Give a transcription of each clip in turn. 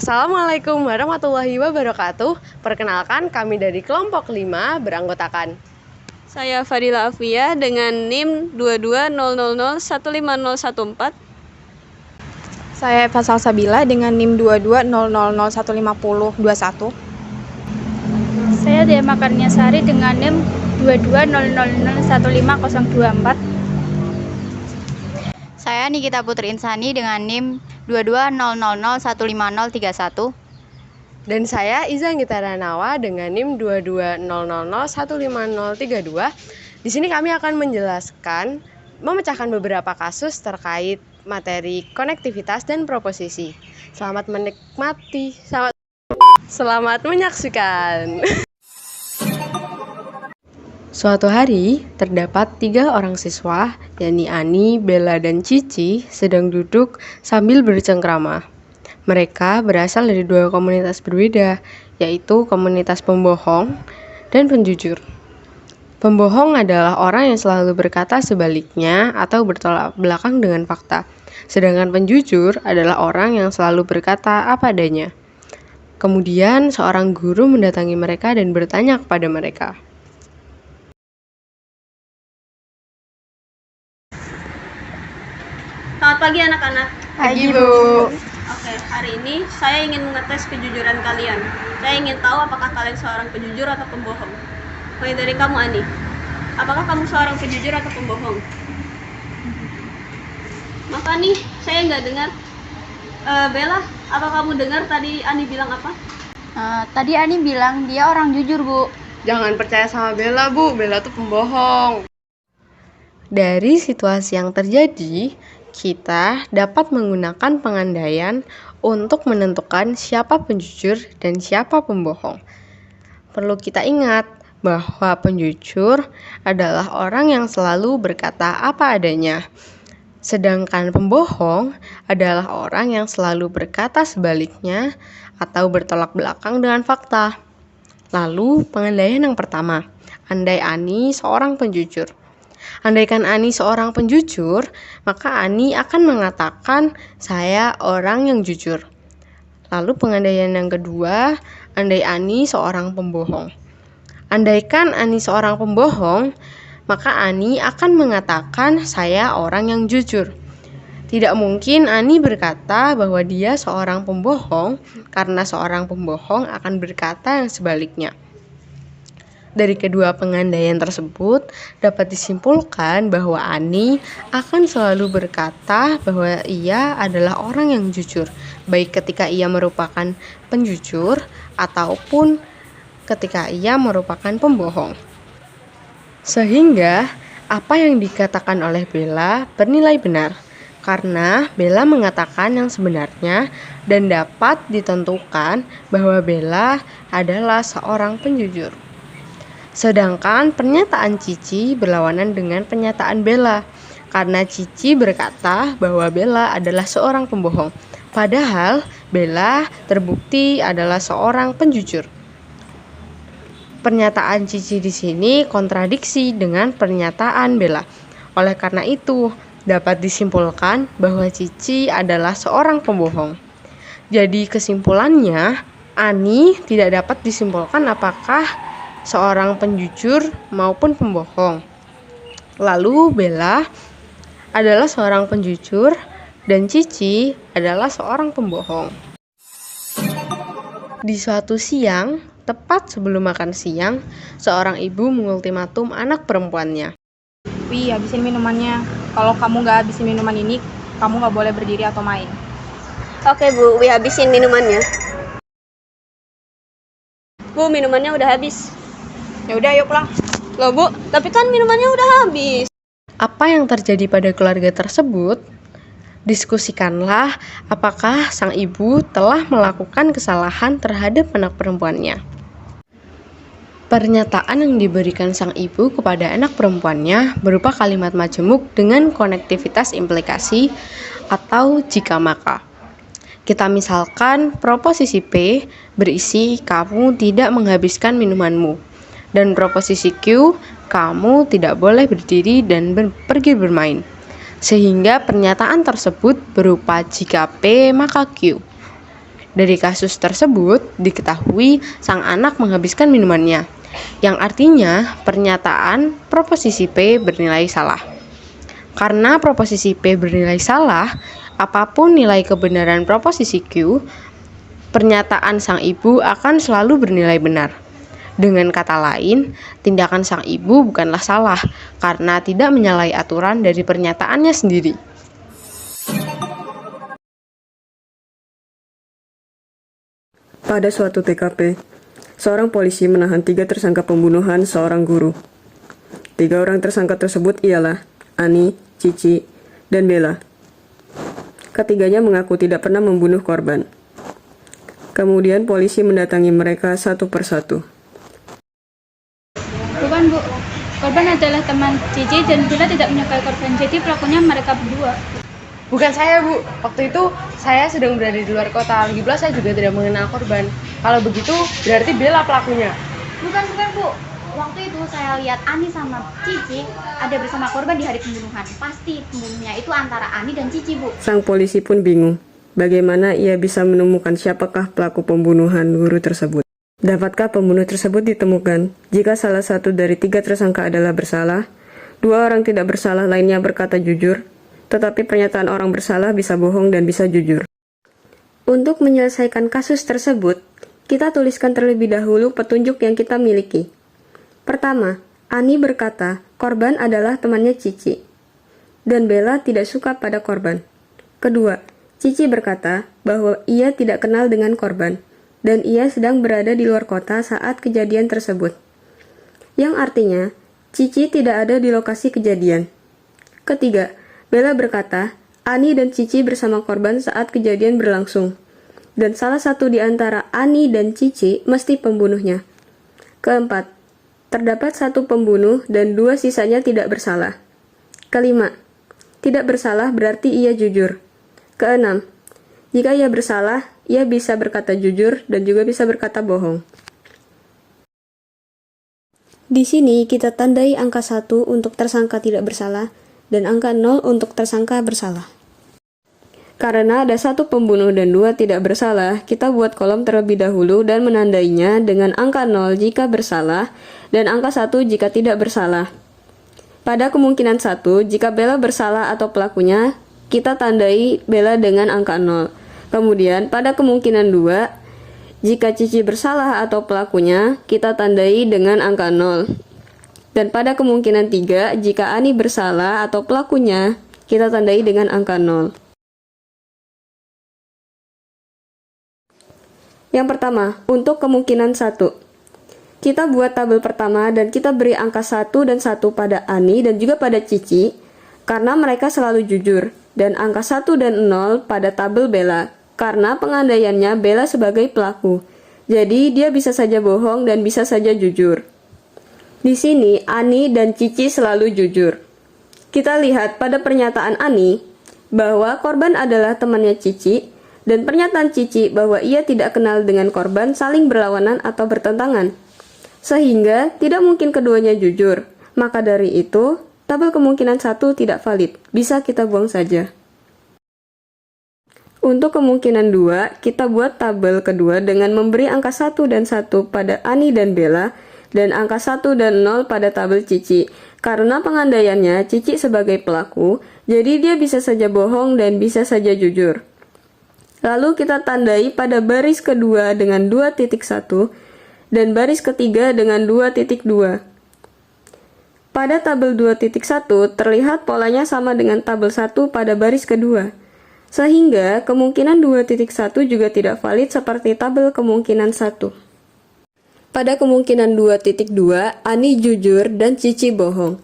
Assalamualaikum warahmatullahi wabarakatuh. Perkenalkan, kami dari kelompok 5 beranggotakan Saya Fadila Afia dengan NIM 2200015014. Saya Eva Salsabila dengan NIM 2200015021. Saya Dema Karniasari dengan NIM 2200015024. Saya Nikita Putri Insani dengan NIM 2200015031. dan saya Iza Gitaranawa dengan NIM 2200015032. Di sini kami akan memecahkan beberapa kasus terkait materi konektivitas dan proposisi. Selamat menikmati, selamat menyaksikan. Suatu hari, terdapat 3 orang siswa, yakni Ani, Bella, dan Cici, sedang duduk sambil bercengkrama. Mereka berasal dari 2 komunitas berbeda, yaitu komunitas pembohong dan penjujur. Pembohong adalah orang yang selalu berkata sebaliknya atau bertolak belakang dengan fakta. Sedangkan penjujur adalah orang yang selalu berkata apa adanya. Kemudian, seorang guru mendatangi mereka dan bertanya kepada mereka. Selamat pagi anak-anak. Pagi, Bu. Oke, hari ini saya ingin mengetes kejujuran kalian. Saya ingin tahu apakah kalian seorang penjujur atau pembohong. Mulai dari kamu, Ani. Apakah kamu seorang penjujur atau pembohong? Maaf, Ani, saya nggak dengar. Bella, apa kamu dengar tadi Ani bilang apa? Tadi Ani bilang dia orang jujur, Bu. Jangan percaya sama Bella, Bu. Bella tuh pembohong. Dari situasi yang terjadi, kita dapat menggunakan pengandaian untuk menentukan siapa penjujur dan siapa pembohong. Perlu kita ingat bahwa penjujur adalah orang yang selalu berkata apa adanya. Sedangkan pembohong adalah orang yang selalu berkata sebaliknya atau bertolak belakang dengan fakta. Lalu, pengandaian yang pertama, andai Ani seorang penjujur. Andaikan Ani seorang penjujur, maka Ani akan mengatakan, saya orang yang jujur. Lalu pengandaian yang kedua, andai Ani seorang pembohong. Andaikan Ani seorang pembohong, maka Ani akan mengatakan, saya orang yang jujur. Tidak mungkin Ani berkata bahwa dia seorang pembohong, karena seorang pembohong akan berkata yang sebaliknya. Dari kedua pengandaian tersebut, dapat disimpulkan bahwa Ani akan selalu berkata bahwa ia adalah orang yang jujur, baik ketika ia merupakan penjujur ataupun ketika ia merupakan pembohong. Sehingga, apa yang dikatakan oleh Bella bernilai benar, karena Bella mengatakan yang sebenarnya dan dapat ditentukan bahwa Bella adalah seorang penjujur. Sedangkan pernyataan Cici berlawanan dengan pernyataan Bella, karena Cici berkata bahwa Bella adalah seorang pembohong, padahal Bella terbukti adalah seorang penjujur. Pernyataan Cici di sini kontradiksi dengan pernyataan Bella. Oleh karena itu, dapat disimpulkan bahwa Cici adalah seorang pembohong. Jadi kesimpulannya, Ani tidak dapat disimpulkan apakah seorang penjujur maupun pembohong. Lalu Bella adalah seorang penjujur dan Cici adalah seorang pembohong. Di suatu siang, tepat sebelum makan siang, seorang ibu mengultimatum anak perempuannya. Wi, habisin minumannya. Kalau kamu nggak habisin minuman ini, kamu nggak boleh berdiri atau main. Oke, Bu, habisin minumannya. Bu, minumannya udah habis. Ya udah, yuk pulang. Loh, Bu, tapi kan minumannya udah habis. Apa yang terjadi pada keluarga tersebut? Diskusikanlah apakah sang ibu telah melakukan kesalahan terhadap anak perempuannya. Pernyataan yang diberikan sang ibu kepada anak perempuannya berupa kalimat majemuk dengan konektivitas implikasi atau jika maka. Kita misalkan proposisi P berisi kamu tidak menghabiskan minumanmu. Dan proposisi Q, kamu tidak boleh berdiri dan pergi bermain. Sehingga pernyataan tersebut berupa jika P maka Q. Dari kasus tersebut diketahui sang anak menghabiskan minumannya, yang artinya pernyataan proposisi P bernilai salah. Karena proposisi P bernilai salah, apapun nilai kebenaran proposisi Q, pernyataan sang ibu akan selalu bernilai benar. Dengan kata lain, tindakan sang ibu bukanlah salah karena tidak menyalahi aturan dari pernyataannya sendiri. Pada suatu TKP, seorang polisi menahan 3 tersangka pembunuhan seorang guru. 3 orang tersangka tersebut ialah Ani, Cici, dan Bella. Ketiganya mengaku tidak pernah membunuh korban. Kemudian polisi mendatangi mereka satu persatu. Bukan Bu, korban adalah teman Cici dan Bella tidak menyukai korban, jadi pelakunya mereka berdua. Bukan saya, Bu. Waktu itu saya sedang berada di luar kota. Lagi pula saya juga tidak mengenal korban. Kalau begitu, berarti Bella pelakunya. Bukan Bu. Waktu itu saya lihat Ani sama Cici ada bersama korban di hari pembunuhan. Pasti pembunuhnya itu antara Ani dan Cici, Bu. Sang polisi pun bingung. Bagaimana ia bisa menemukan siapakah pelaku pembunuhan guru tersebut? Dapatkah pembunuh tersebut ditemukan? Jika salah satu dari 3 tersangka adalah bersalah, 2 orang tidak bersalah lainnya berkata jujur, tetapi pernyataan orang bersalah bisa bohong dan bisa jujur. Untuk menyelesaikan kasus tersebut, kita tuliskan terlebih dahulu petunjuk yang kita miliki. Pertama, Ani berkata korban adalah temannya Cici, dan Bella tidak suka pada korban. Kedua, Cici berkata bahwa ia tidak kenal dengan korban, dan ia sedang berada di luar kota saat kejadian tersebut. Yang artinya, Cici tidak ada di lokasi kejadian. Ketiga, Bella berkata, Ani dan Cici bersama korban saat kejadian berlangsung, dan salah satu di antara Ani dan Cici mesti pembunuhnya. Keempat, terdapat 1 pembunuh dan 2 sisanya tidak bersalah. Kelima, tidak bersalah berarti ia jujur. Keenam, jika ia bersalah, ia bisa berkata jujur dan juga bisa berkata bohong. Di sini kita tandai angka 1 untuk tersangka tidak bersalah dan angka 0 untuk tersangka bersalah. Karena ada 1 pembunuh dan 2 tidak bersalah, kita buat kolom terlebih dahulu dan menandainya dengan angka 0 jika bersalah dan angka 1 jika tidak bersalah. Pada kemungkinan 1, jika Bella bersalah atau pelakunya, kita tandai Bella dengan angka 0. Kemudian pada kemungkinan 2, jika Cici bersalah atau pelakunya, kita tandai dengan angka 0. Dan pada kemungkinan 3, jika Ani bersalah atau pelakunya, kita tandai dengan angka 0. Yang pertama, untuk kemungkinan 1. Kita buat tabel pertama dan kita beri angka 1 dan 1 pada Ani dan juga pada Cici, karena mereka selalu jujur, dan angka 1 dan 0 pada tabel Bella, karena pengandaiannya Bella sebagai pelaku. Jadi dia bisa saja bohong dan bisa saja jujur. Di sini Ani dan Cici selalu jujur. Kita lihat pada pernyataan Ani bahwa korban adalah temannya Cici, dan pernyataan Cici bahwa ia tidak kenal dengan korban saling berlawanan atau bertentangan. Sehingga tidak mungkin keduanya jujur. Maka dari itu, tabel kemungkinan 1 tidak valid. Bisa kita buang saja. Untuk kemungkinan 2, kita buat tabel kedua dengan memberi angka 1 dan 1 pada Ani dan Bella, dan angka 1 dan 0 pada tabel Cici. Karena pengandaiannya Cici sebagai pelaku, jadi dia bisa saja bohong dan bisa saja jujur. Lalu kita tandai pada baris kedua dengan 2.1 dan baris ketiga dengan 2.2. Pada tabel 2.1 terlihat polanya sama dengan tabel 1 pada baris kedua. Sehingga kemungkinan 2.1 juga tidak valid seperti tabel kemungkinan 1. Pada kemungkinan 2.2, Ani jujur dan Cici bohong.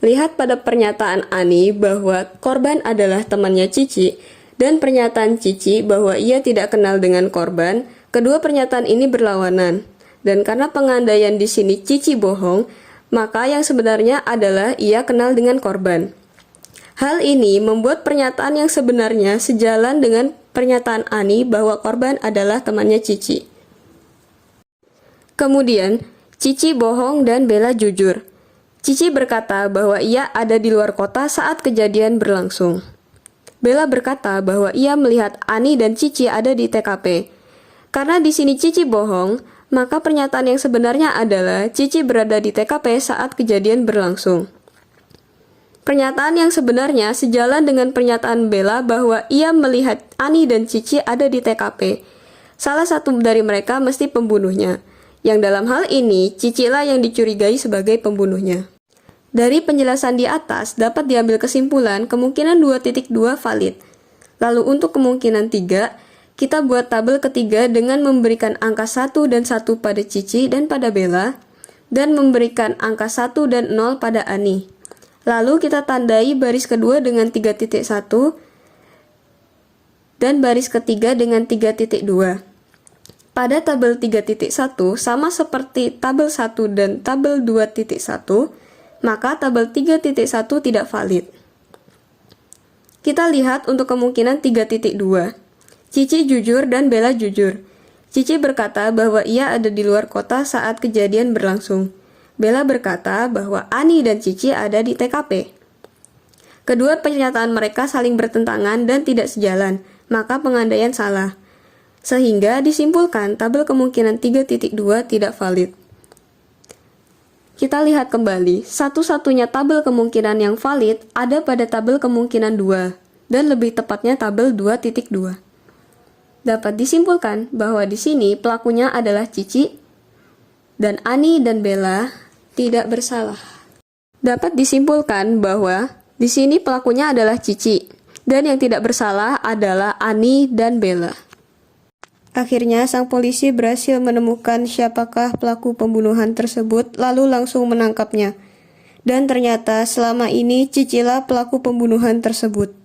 Lihat pada pernyataan Ani bahwa korban adalah temannya Cici, dan pernyataan Cici bahwa ia tidak kenal dengan korban. Kedua pernyataan ini berlawanan. Dan karena pengandaian di sini Cici bohong, maka yang sebenarnya adalah ia kenal dengan korban. Hal ini membuat pernyataan yang sebenarnya sejalan dengan pernyataan Ani bahwa korban adalah temannya Cici. Kemudian, Cici bohong dan Bella jujur. Cici berkata bahwa ia ada di luar kota saat kejadian berlangsung. Bella berkata bahwa ia melihat Ani dan Cici ada di TKP. Karena di sini Cici bohong, maka pernyataan yang sebenarnya adalah Cici berada di TKP saat kejadian berlangsung. Pernyataan yang sebenarnya sejalan dengan pernyataan Bella bahwa ia melihat Ani dan Cici ada di TKP. Salah satu dari mereka mesti pembunuhnya, yang dalam hal ini Cici lah yang dicurigai sebagai pembunuhnya. Dari penjelasan di atas dapat diambil kesimpulan kemungkinan 2.2 valid. Lalu untuk kemungkinan 3, kita buat tabel ketiga dengan memberikan angka 1 dan 1 pada Cici dan pada Bella, dan memberikan angka 1 dan 0 pada Ani. Lalu kita tandai baris kedua dengan 3.1 dan baris ketiga dengan 3.2. Pada tabel 3.1 sama seperti tabel 1 dan tabel 2.1, maka tabel 3.1 tidak valid. Kita lihat untuk kemungkinan 3.2. Cici jujur dan Bella jujur. Cici berkata bahwa ia ada di luar kota saat kejadian berlangsung. Bella berkata bahwa Ani dan Cici ada di TKP. Kedua pernyataan mereka saling bertentangan dan tidak sejalan, maka pengandaian salah. Sehingga disimpulkan tabel kemungkinan 3.2 tidak valid. Kita lihat kembali, satu-satunya tabel kemungkinan yang valid ada pada tabel kemungkinan 2, dan lebih tepatnya tabel 2.2. Dapat disimpulkan bahwa di sini pelakunya adalah Cici, dan Ani dan Bella tidak bersalah. Dapat disimpulkan bahwa di sini pelakunya adalah Cici, dan yang tidak bersalah adalah Ani dan Bella. Akhirnya sang polisi berhasil menemukan siapakah pelaku pembunuhan tersebut, lalu langsung menangkapnya. Dan ternyata selama ini Cici lah pelaku pembunuhan tersebut.